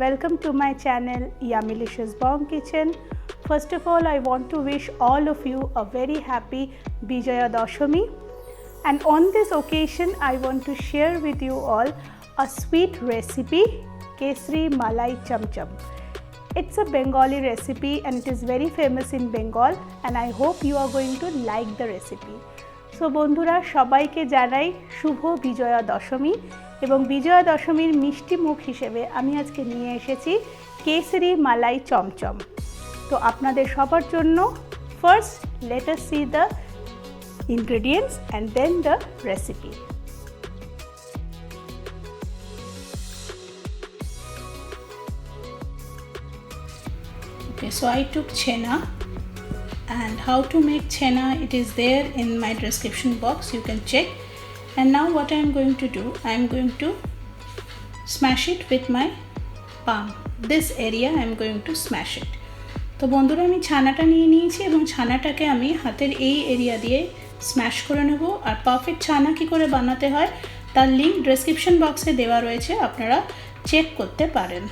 Welcome to my channel Yummylicious Bomb Kitchen. First of all, I want to wish all of you a very happy Bijaya Dashami. And on this occasion, I want to share with you all a sweet recipe, Kesari Malai Cham Cham. It's a Bengali recipe and it is very famous in Bengal, and I hope you are going to like the recipe. So বন্ধুরা সবাইকে জানাই শুভ বিজয়া দশমী এবং বিজয়া দশমীর মিষ্টি মুখ হিসেবে আমি আজকে নিয়ে এসেছি কেসরি মালাই চমচম। তো আপনাদের সবার জন্য first let us see the ingredients and then the recipe. Okay, so I took chena, and how to make chena, it is there in my description box, you can check. And now what I am going to do, I am going to smash it with my palm. This area I am going to smash it. তো বন্ধুরা আমি ছানাটা নিয়ে নিয়েছি এবং ছানাটাকে আমি হাতের এই এরিয়া দিয়ে স্ম্যাশ করে নেব। আর পারফেক্ট ছানা কি করে বানাতে হয় তার লিংক ডেসক্রিপশন বক্সে দেওয়া রয়েছে, আপনারা চেক করতে পারেন।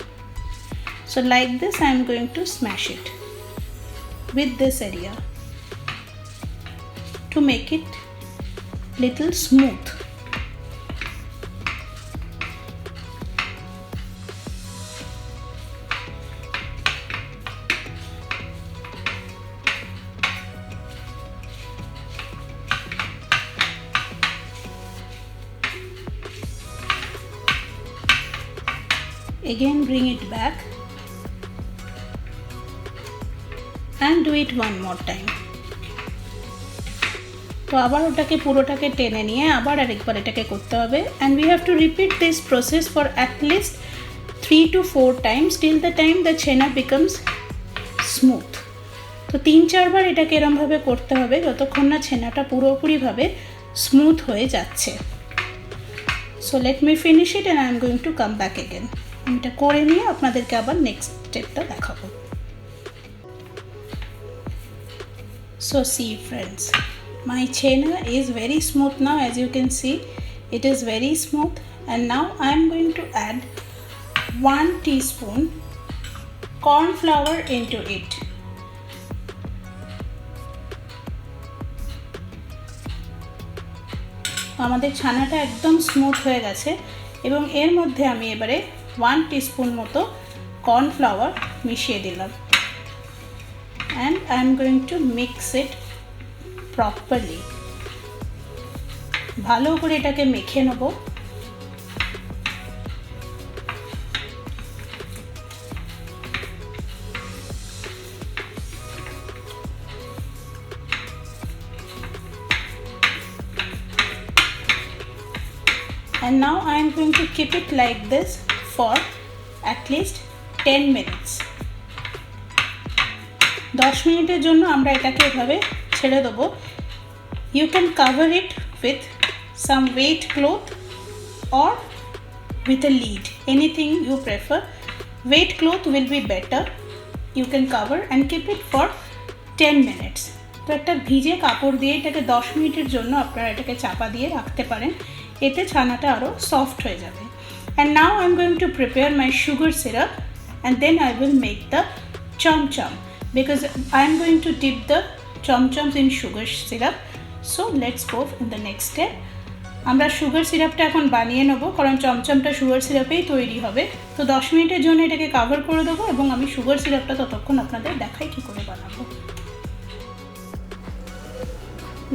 So like this I am going to smash it with this area to make it little smooth. Again bring it back and do it one more time. তো আবার ওটাকে পুরোটাকে টেনে নিয়ে আবার আরেকবার এটাকে করতে হবে, and we have to repeat this process for at least 3 to 4 times till the time the chena becomes smooth. তো 3-4 বার এটাকে এরকমভাবে করতে হবে যতক্ষণ না ছেনাটা পুরোপুরিভাবে স্মুথ হয়ে যাচ্ছে। So let me finish it and I am going to come back again. আমি এটা করে নিয়ে আপনাদেরকে আবার নেক্সট স্টেপটা দেখাবো। So see friends, my chena is very smooth now, as you can see it is very smooth. And now I am going to add 1 teaspoon corn flour into it. আমাদের ছানাটা একদম স্মুথ হয়ে গেছে এবং এর মধ্যে আমি এবারে 1 teaspoon মতো corn flour মিশিয়ে দিলাম, and I am going to mix it properly. ভালো করে এটাকে মেখে নেব। And now I am going to keep it like this for at least 10 minutes. 10 মিনিটের জন্য আমরা এটাকে এভাবে ছেড়ে দেব। You can cover it with some wet cloth or with a lid, anything you prefer. Wet cloth will be better. You can cover and keep it for 10 minutes. তো একটা ভিজে কাপড় দিয়ে এটাকে 10 মিনিটের জন্য আপনারা এটাকে চাপা দিয়ে রাখতে পারেন, এতে ছানাটা আরও সফট হয়ে যাবে। And now I am going to prepare my sugar syrup and then I will make the cham cham, because I am going to dip the cham chams in sugar syrup. So let's go in the next step. আমরা sugar সিরাপটা এখন বানিয়ে নেব, কারণ চমচমটা sugar সিরাপেই তৈরি হবে। তো 10 মিনিটের জন্য এটাকে কভার করে দেবো এবং আমি সুগার সিরাপটা ততক্ষণ আপনাদের দেখাই কী করে বানাবো।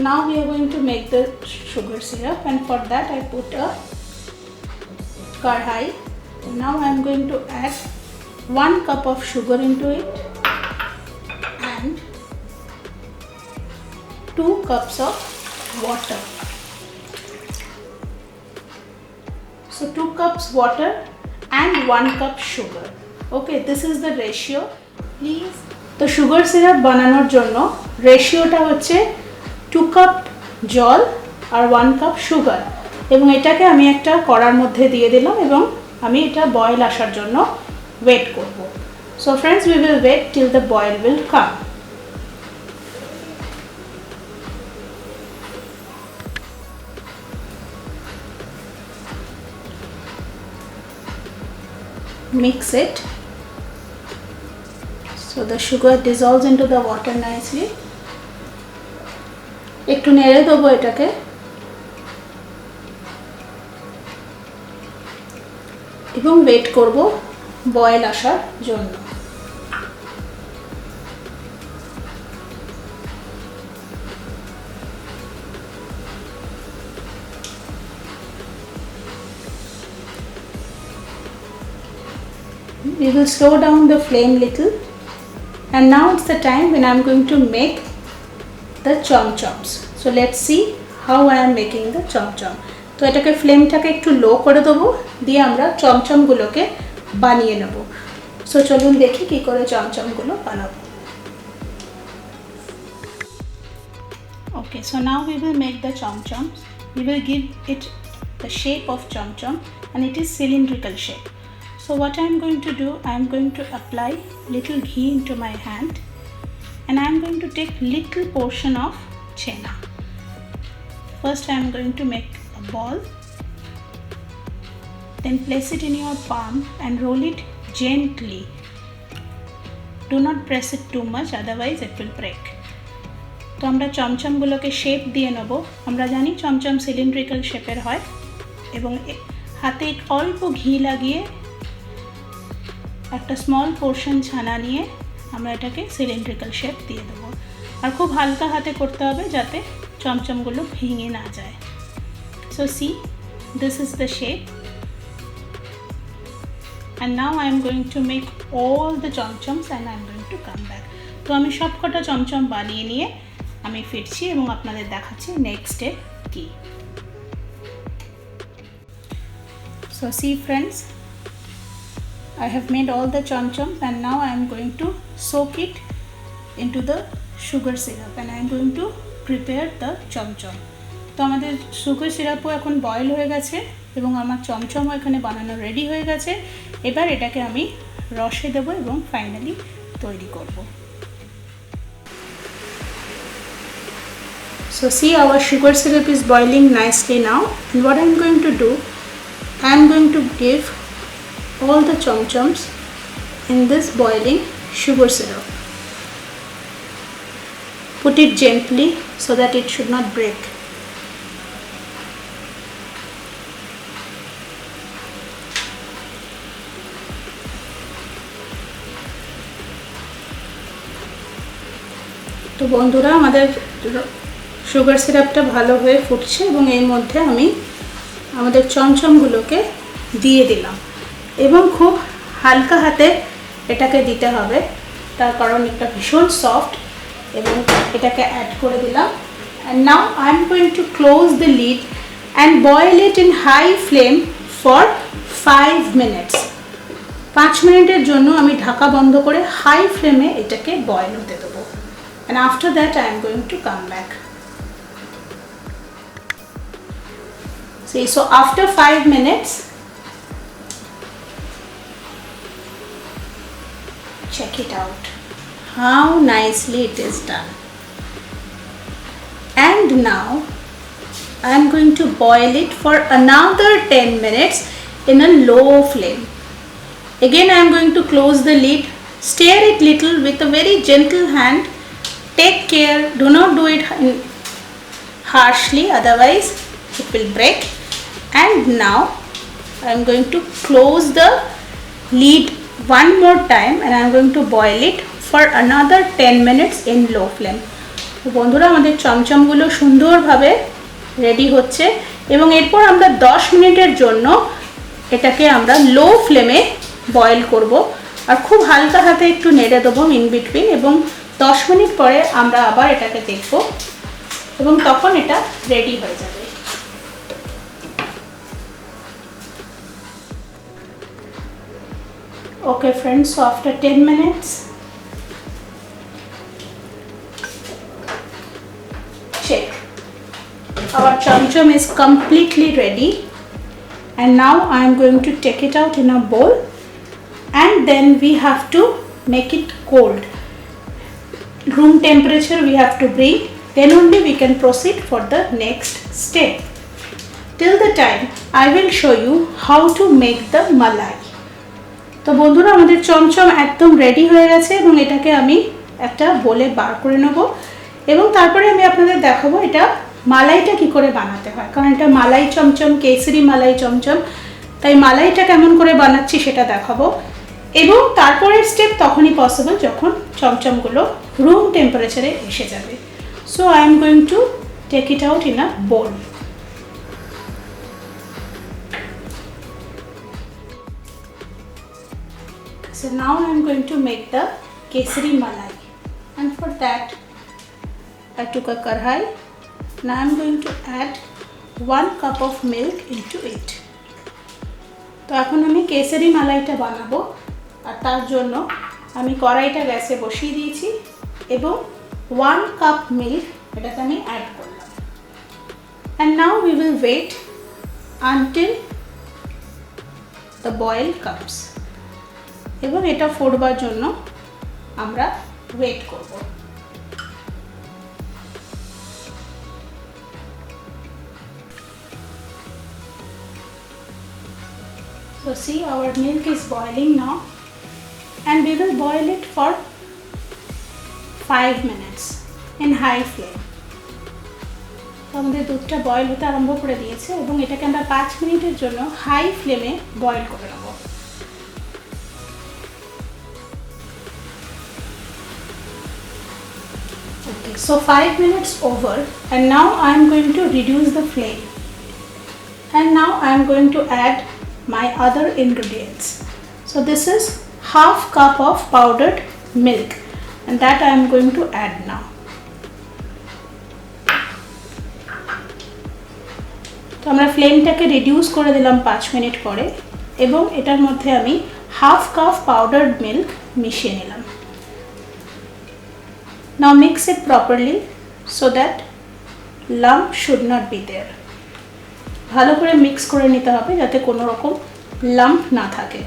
Now we are going to make the sugar syrup, and for that I put a kadhai. Now I am going to add 1 cup of sugar into it and 2 cups of water. So 2 cups water and 1 cup sugar. Okay, this is the ratio. Please. তো sugar syrup বানানোর জন্য রেশিওটা হচ্ছে 2 cup জল আর 1 cup sugar, এবং এটাকে আমি একটা কড়ার মধ্যে দিয়ে দিলাম এবং আমি এটা বয়েল আসার জন্য ওয়েট করব। So friends, we will wait till the boil will come. mix it so the sugar dissolves into the water nicely. একটু নেড়ে দেবো এটাকে। এবং ওয়েট করব বয়েল আসার জন্য। We will slow down the flame little, and now it's the time when I am going to make the chom choms. So let's see how I am making the chom chom. তো এটাকে ফ্লেমটাকে একটু লো করে দেবো, দিয়ে আমরা চমচমগুলোকে বানিয়ে নেব। সো চলুন দেখি কি করে চমচমগুলো বানাবো। Okay, so now we will make the chom choms. We will give it the shape of chom chom, and it is cylindrical shape. So what I am going to do, I am going to apply little ghee into my hand, and I am going to take little portion of chena. First I am going to make a ball, then place it in your palm and roll it gently. Do not press it too much, otherwise it will break. তো আমরা চমচমগুলোকে shape দিয়ে নেব। আমরা জানি chamcham cylindrical শেপের হয়, এবং হাতে অল্প ঘি লাগিয়ে একটা স্মল পোর্শন ছানা নিয়ে আমরা এটাকে সিলিন্ড্রিক্যাল শেপ দিয়ে দেবো। আর খুব হালকা হাতে করতে হবে যাতে চমচমগুলো ভেঙে না যায়। So see, this is the shape, and now I am going to make all the chomchoms and I am going to come back. তো আমি সব কটা চমচম বানিয়ে নিয়ে আমি ফিরছি এবং আপনাদের দেখাচ্ছি নেক্সট স্টেপ কী। So see friends, I have made all the chom choms, and now I am going to soak it into the sugar syrup, and I am going to prepare the chom chom. তো আমাদের sugar সিরাপও এখন boil হয়ে গেছে এবং আমার চমচমও এখানে বানানো ready হয়ে গেছে। এবার এটাকে আমি রসে দেব এবং ফাইনালি তৈরি করব। So see, our sugar syrup is boiling nicely now, and what I am going to do, I am going to give all the chom choms in this boiling sugar syrup. Put it gently so that it should not break. তো বন্ধুরা, আমাদের sugar সিরাপটা ভালো হয়ে ফুটছে এবং এর মধ্যে আমি আমাদের চমচমগুলোকে দিয়ে দিলাম, এবং খুব হালকা হাতে এটাকে দিতে হবে, তার কারণ এটা ভীষণ সফট। এবং এটাকে অ্যাড করে দিলাম, and now I am going to close the lid and boil it in high flame for 5 minutes. 5 মিনিটের জন্য আমি ঢাকা বন্ধ করে হাই ফ্লেমে এটাকে বয়েল হতে দেবো, and after that I am going to come back. So after 5 minutes, check it out how nicely it is done. And now I am going to boil it for another 10 minutes in a low flame. Again I am going to close the lid, stir it little with a very gentle hand. Take care, do not do it harshly, otherwise it will break. And now I am going to close the lid one more time, and I am going to boil it for another 10 minutes in low flame. তো বন্ধুরা, আমাদের চমচমগুলো সুন্দরভাবে ready হচ্ছে, এবং এরপর আমরা 10 মিনিটের জন্য এটাকে আমরা লো ফ্লেমে বয়েল করব, আর খুব হালকা হাতে একটু নেড়ে দেবো ইন বিটুইন, এবং 10 মিনিট পরে আমরা আবার এটাকে দেখব, এবং তখন এটা রেডি হয়ে যাবে। Okay friends, so after 10 minutes, check, our chom chom is completely ready, and now I am going to take it out in a bowl, and then we have to make it cold. Room temperature we have to bring, then only we can proceed for the next step. Till the time I will show you how to make the malai. তো বন্ধুরা আমাদের চমচম একদম ready হয়ে গেছে এবং এটাকে আমি একটা বোলে বার করে নেব এবং তারপরে আমি আপনাদের দেখাবো এটা মালাইটা কি করে বানাতে হয়, কারণ এটা মালাই চমচম, কেসরি মালাই চমচম, তাই মালাইটা কেমন করে বানাচ্ছি সেটা দেখাবো। এবং তারপরের স্টেপ তখনই পসিবল যখন চমচমগুলো রুম টেম্পারেচারে এসে যাবে। So I am going to take it out in a bowl. So now I am going to make the kesari malai, and for that I took a karhai. Now I am going to add 1 cup of milk into it. তো এখন আমি কেসারি মালাইটা বানাবো, আর তার জন্য আমি কড়াইটা গ্যাসে বসিয়ে দিয়েছি এবং 1 কাপ মিল্ক এটাকে আমি অ্যাড করলাম। And now we will wait until the boil comes. এবং এটা ফোটবার জন্য আমরা ওয়েট করব। So see, our milk is boiling now and we will boil it for 5 minutes in high flame. তো আমাদের দুধটা বয়েল হতে আরম্ভ করে দিয়েছে এবং এটাকে আমরা 5 মিনিটের জন্য হাই ফ্লেমে বয়েল করে নেব। Okay, so 5 minutes over and now I am going to reduce the flame and now I am going to add my other ingredients. So this is half cup of powdered milk and that I am going to add now. তো আমরা ফ্লেমটাকে reduce করে দিলাম 5 minute পরে এবং এটার মধ্যে আমি হাফ কাপ পাউডার্ড মিল্ক মিশিয়ে নিলাম। Now mix it properly so that lump should not be there. ভালো করে মিক্স করে নিতে হবে যাতে কোনো রকম লাম্প না থাকে।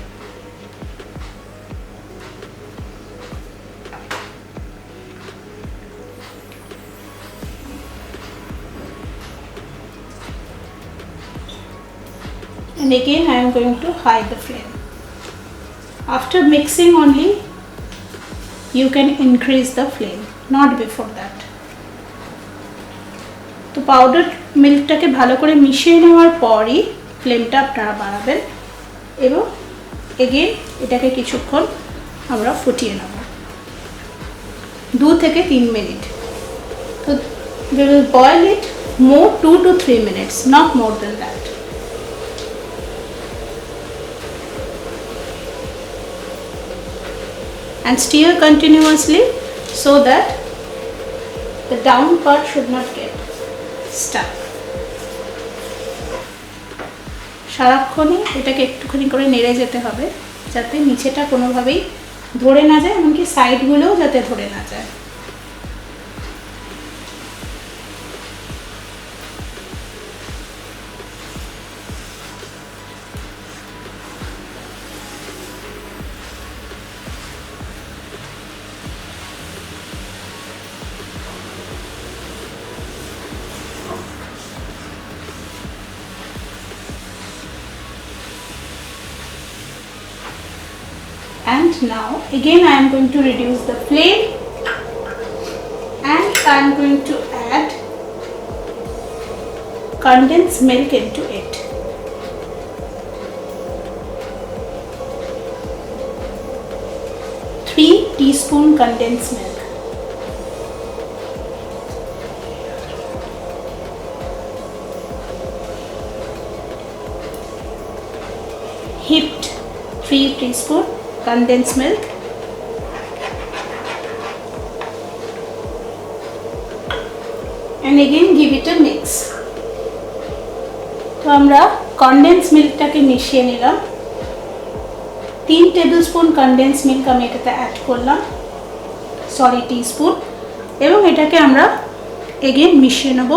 And again I am going to hide the flame. After mixing only you can increase the flame, not before that. তো পাউডার মিল্কটাকে ভালো করে মিশিয়ে নেওয়ার পরই ফ্লেমটা আপনারা বাড়াবেন এবং এগেন এটাকে কিছুক্ষণ আমরা ফুটিয়ে নেব 2 থেকে 3 মিনিট। তো we will boil it more 2 to 3 minutes, not more than that. And stir continuously so that the down part should not get stuck. সারাক্ষণই এটাকে একটুখানি করে নেড়ে যেতে হবে যাতে নিচেটা কোনোভাবেই ধরে না যায়, এমনকি সাইডগুলোও যাতে ধরে না যায়। And now again I am going to reduce the flame and I am going to add condensed milk into it. Three teaspoon condensed milk. Heaped 3 teaspoon condensed milk and again give it a mix. তো আমরা condense মিল্কটাকে মিশিয়ে নিলাম 3 tablespoon condense milk আমি এটাতে add করলাম, teaspoon, এবং এটাকে আমরা এগেন মিশিয়ে নেব,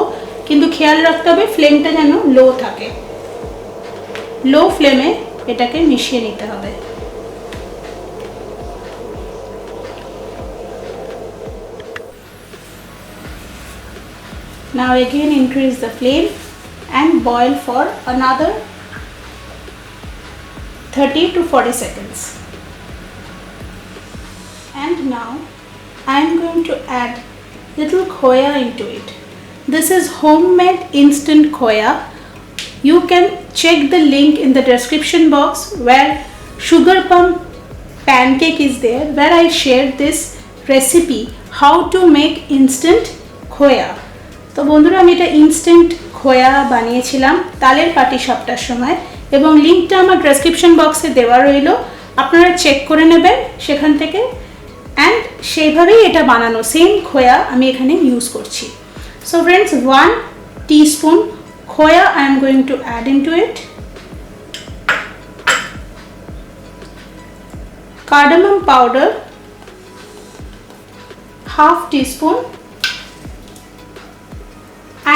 কিন্তু খেয়াল রাখতে হবে ফ্লেমটা যেন লো থাকে, লো ফ্লেমে এটাকে মিশিয়ে নিতে হবে। Now again increase the flame and boil for another 30 to 40 seconds. And now I am going to add little khoya into it. This is homemade instant khoya. You can check the link in the description box where Sugar Pump Pancake is there, where I shared this recipe how to make instant khoya. তো বন্ধুরা আমি এটা instant খোয়া বানিয়েছিলাম তালের পাটিসাপটার সময়, এবং লিঙ্কটা আমার ডেসক্রিপশন বক্সে দেওয়া রইল, আপনারা চেক করে নেবেন সেখান থেকে। অ্যান্ড সেইভাবেই এটা বানানো সেম খোয়া আমি এখানে ইউজ করছি। So friends, 1 teaspoon khoya I am going to add into it. Cardamom powder half teaspoon,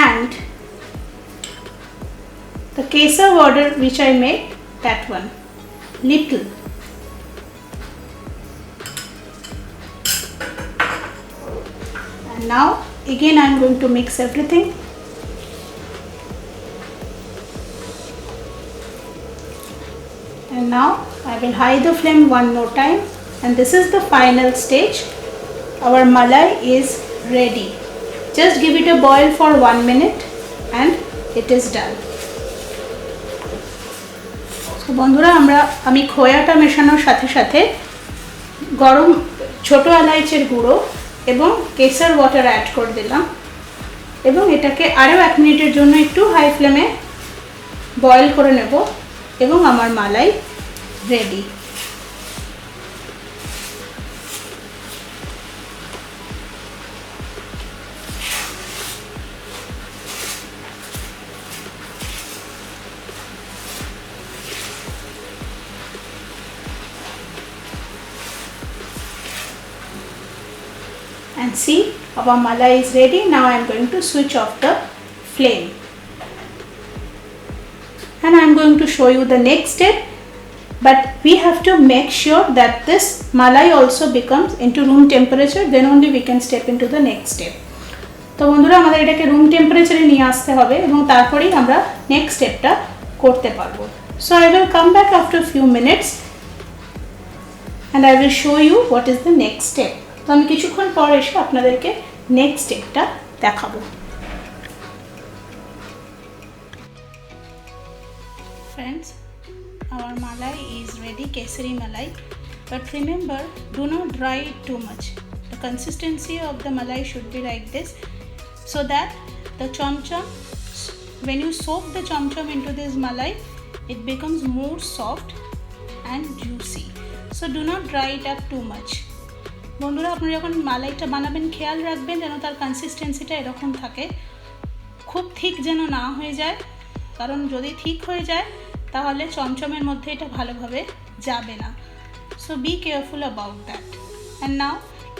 and the kesar powder which I made, that one little. And now again I am going to mix everything. And now I will high the flame one more time, and this is the final stage. Our malai is ready. Just give it a boil for 1 minute and it is done. So বন্ধুরা, আমি খোয়াটা মেশানোর সাথে সাথে গরম ছোট এলাইচের গুঁড়ো এবং Kesar water add করে দিলাম, এবং এটাকে আরও 1 মিনিটের জন্য একটু হাই ফ্লেমে বয়েল করে নেব, এবং আমার মালাই ready. And see, our malai is ready. Now I am going to switch off the flame, and I am going to show you the next step. But we have to make sure that this malai also becomes into room temperature, then only we can step into the next step. তো বন্ধুরা, আমাদের এটাকে room টেম্পারেচারে নিয়ে আসতে হবে, এবং তারপরেই আমরা নেক্সট স্টেপটা করতে পারবো। So I will come back after a few minutes and I will show you what is the next step. তো আমি কিছুক্ষণ পর এসে আপনাদেরকে নেক্সট স্টেপটা দেখাবো। Friends, our malai is ready, kesari malai, but remember, do not dry it too much. The consistency of the malai should be like this, so that the chomchom, when you soak the chomchom into this malai, it becomes more soft and juicy. So do not dry it up too much. বন্ধুরা, আপনারা যখন মালাইটা বানাবেন খেয়াল রাখবেন যেন তার কনসিস্টেন্সিটা এরকম থাকে, খুব থিক যেন না হয়ে যায়, কারণ যদি থিক হয়ে যায় তাহলে চমচমের মধ্যে এটা ভালোভাবে যাবে না। So be careful about that. And now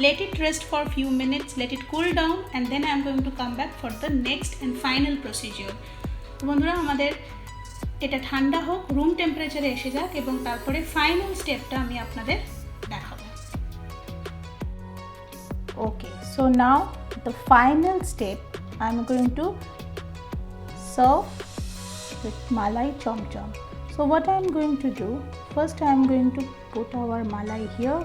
let it rest for a few minutes, let it cool down, and then I am going to come back for the next and final procedure. বন্ধুরা, আমাদের এটা ঠান্ডা হোক, room টেম্পারেচারে এসে যাক, এবং তারপরে ফাইনাল স্টেপটা আমি আপনাদের দেখাবো। Okay, so now the final step, I am going to serve with malai chomchom. So what I am going to do, first I am going to put our malai here,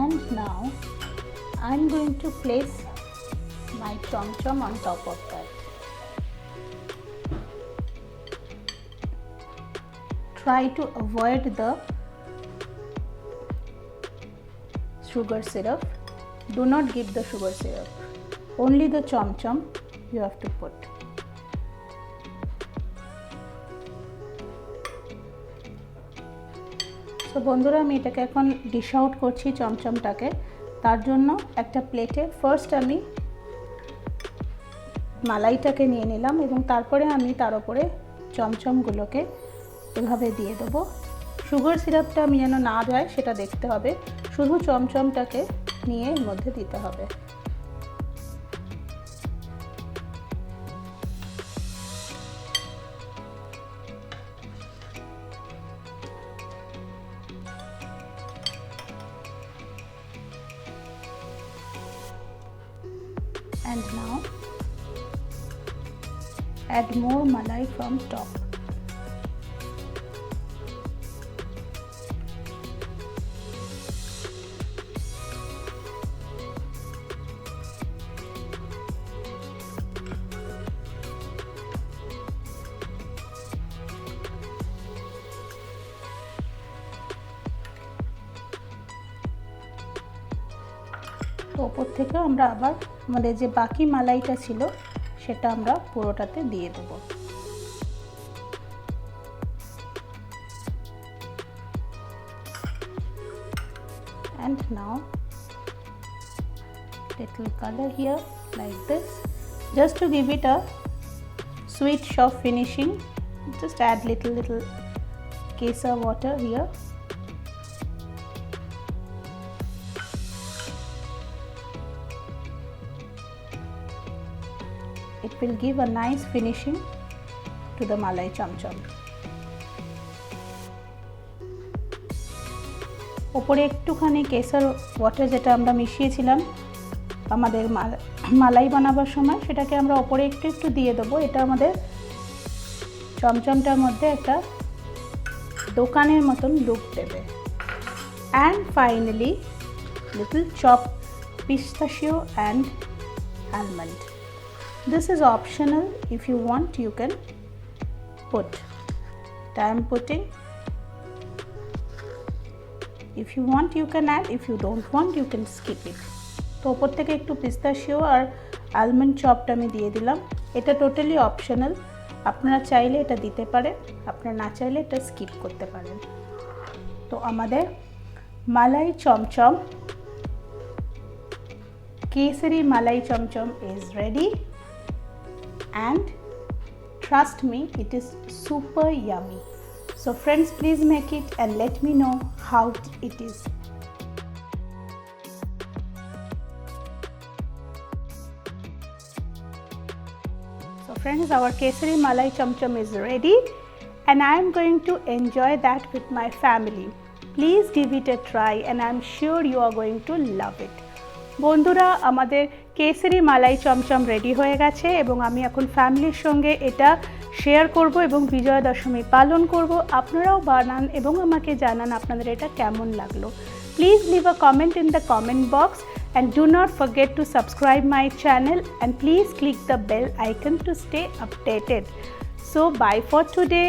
and now I am going to place my chomchom on top of that. Try to avoid the sugar syrup. Do not give the sugar syrup. Only the chomchom you have to put. তো বন্ধুরা, আমি এটাকে এখন dish out করছি চমচমটাকে। তার জন্য একটা প্লেটে ফার্স্ট আমি মালাইটাকে নিয়ে নিলাম, এবং তারপরে আমি তার উপরে চমচমগুলোকে এভাবে দিয়ে দেবো। সুগার সিরাপটা আমি যেন না যায় সেটা দেখতে হবে, শুধু চমচমটাকে নিয়ে এর মধ্যে দিতে হবে। And now add more malai from top. তো ওপর থেকে আমরা আবার আমাদের যে বাকি মালাইটা ছিল সেটা আমরা পুরোটাতে দিয়ে দেব। And now little color here like this, just to give it a sweet soft finishing. Just add little kesar water here. It will give a nice finishing to the malai cham cham. ওপরে একটুখানি Kesar water যেটা আমরা মিশিয়েছিলাম আমাদের মালাই বানাবার সময়, সেটাকে আমরা ওপরে একটু দিয়ে দেবো। এটা আমাদের চমচমটার মধ্যে একটা দোকানের মতন লুক দেবে। And finally little chopped pistachio and almond. This is optional. If you want you can put. I am putting. If you want you can add, if you don't want you can skip it. তো ওপর থেকে একটু পিস্তাশিও আর almond চপটা আমি দিয়ে দিলাম। এটা totally optional, আপনারা চাইলে এটা দিতে পারেন, আপনারা না চাইলে এটা স্কিপ করতে পারেন। তো আমাদের মালাই চমচম, কেসরি মালাই chamcham is ready. And trust me, it is super yummy. So friends, please make it and let me know how it is. So friends, our kesari malai cham cham is ready and I am going to enjoy that with my family. Please give it a try and I am sure you are going to love it. বন্ধুরা, আমাদের কেসরি মালাই chamcham ready হয়ে গেছে এবং আমি এখন ফ্যামিলির সঙ্গে এটা শেয়ার করব এবং বিজয়া দশমী পালন করব। আপনারাও বানান এবং আমাকে জানান আপনাদের এটা কেমন লাগলো। Please leave a comment in the comment box and do not forget to subscribe my channel and please click the bell icon to stay updated. So bye for today,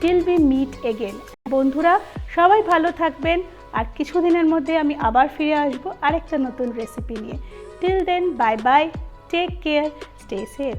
till we meet again. বন্ধুরা সবাই ভালো থাকবেন, আর কিছুদিনের মধ্যে আমি আবার ফিরে আসবো আরেকটা নতুন রেসিপি নিয়ে। Till then bye bye, take care, stay safe.